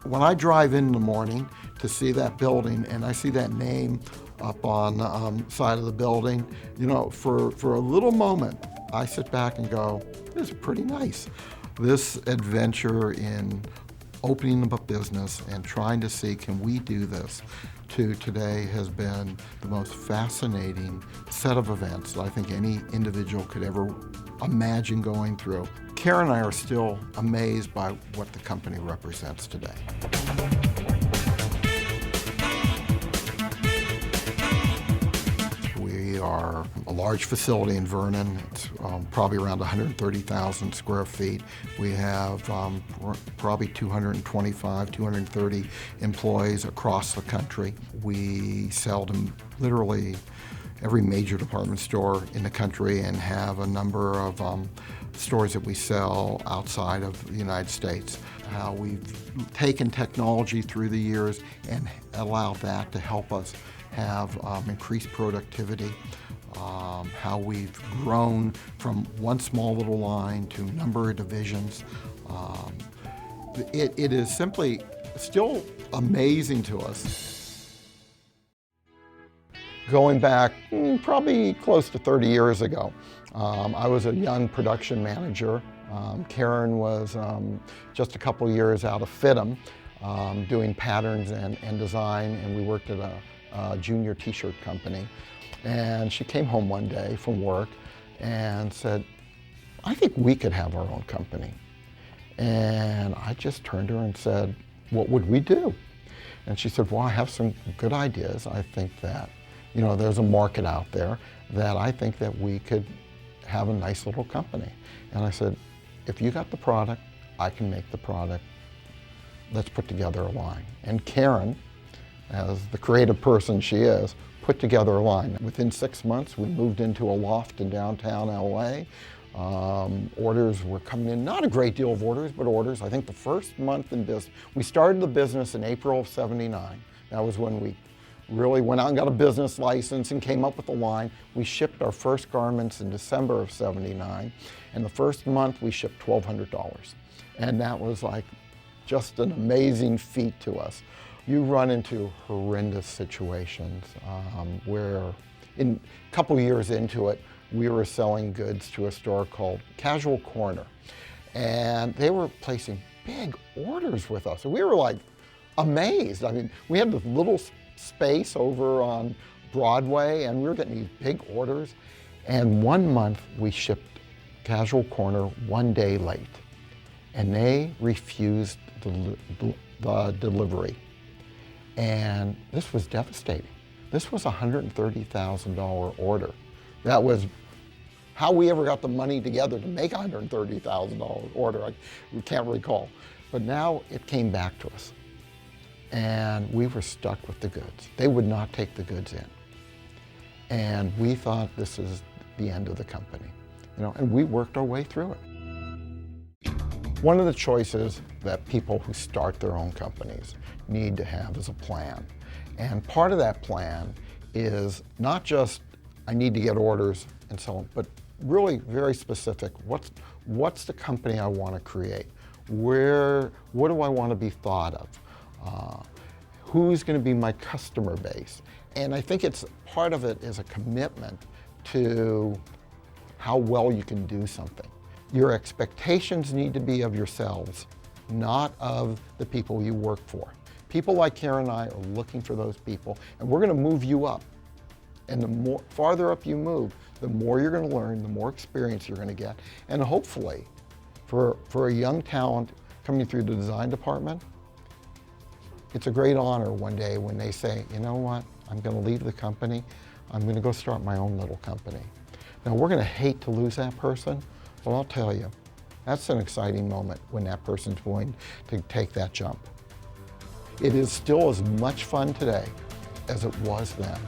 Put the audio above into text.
When I drive in the morning to see that building and I see that name up on the side of the building, you know, for a little moment, I sit back and go, this is pretty nice. This adventure in opening up a business and trying to see, can we do this, to today has been the most fascinating set of events that I think any individual could ever imagine going through. Karen and I are still amazed by what the company represents today. We are a large facility in Vernon. It's probably around 130,000 square feet. We have probably 225, 230 employees across the country. We sell to literally every major department store in the country and have a number of stores that we sell outside of the United States. How we've taken technology through the years and allowed that to help us have increased productivity. How we've grown from one small little line to a number of divisions. It is simply still amazing to us. Going back probably close to 30 years ago, I was a young production manager. Karen was just a couple years out of FITM, doing patterns and design, and we worked at a junior t-shirt company. And she came home one day from work and said, I think we could have our own company. And I just turned to her and said, what would we do? And she said, well, I have some good ideas. I think that, you know, there's a market out there that I think that we could have a nice little company. And I said, if you got the product, I can make the product. Let's put together a line. And Karen, as the creative person she is, put together a line. Within 6 months, we moved into a loft in downtown LA. Orders were coming in, not a great deal of orders, but orders. I think the first month in business, we started the business in April of '79. That was when we really went out and got a business license and came up with a line. We shipped our first garments in December of '79, and the first month we shipped $1,200. And that was like just an amazing feat to us. You run into horrendous situations where a couple years into it, we were selling goods to a store called Casual Corner, and they were placing big orders with us. And we were like amazed. I mean, we had this little space over on Broadway and we were getting these big orders. And one month we shipped Casual Corner 1 day late and they refused the delivery. And this was devastating. This was a $130,000 order. That was how we ever got the money together to make a $130,000 order. We can't recall. But now it came back to us. And we were stuck with the goods. They would not take the goods in. And we thought this is the end of the company. You know, and we worked our way through it. One of the choices that people who start their own companies need to have is a plan. And part of that plan is not just, I need to get orders and so on, but really very specific. What's the company I want to create? What do I want to be thought of? Who's going to be my customer base? And I think it's part of it is a commitment to how well you can do something. Your expectations need to be of yourselves, not of the people you work for. People like Karen and I are looking for those people, and we're going to move you up. And the farther up you move, the more you're going to learn, the more experience you're going to get. And hopefully, for a young talent coming through the design department, it's a great honor one day when they say, you know what, I'm going to leave the company, I'm going to go start my own little company. Now we're going to hate to lose that person, but I'll tell you, that's an exciting moment when that person's going to take that jump. It is still as much fun today as it was then.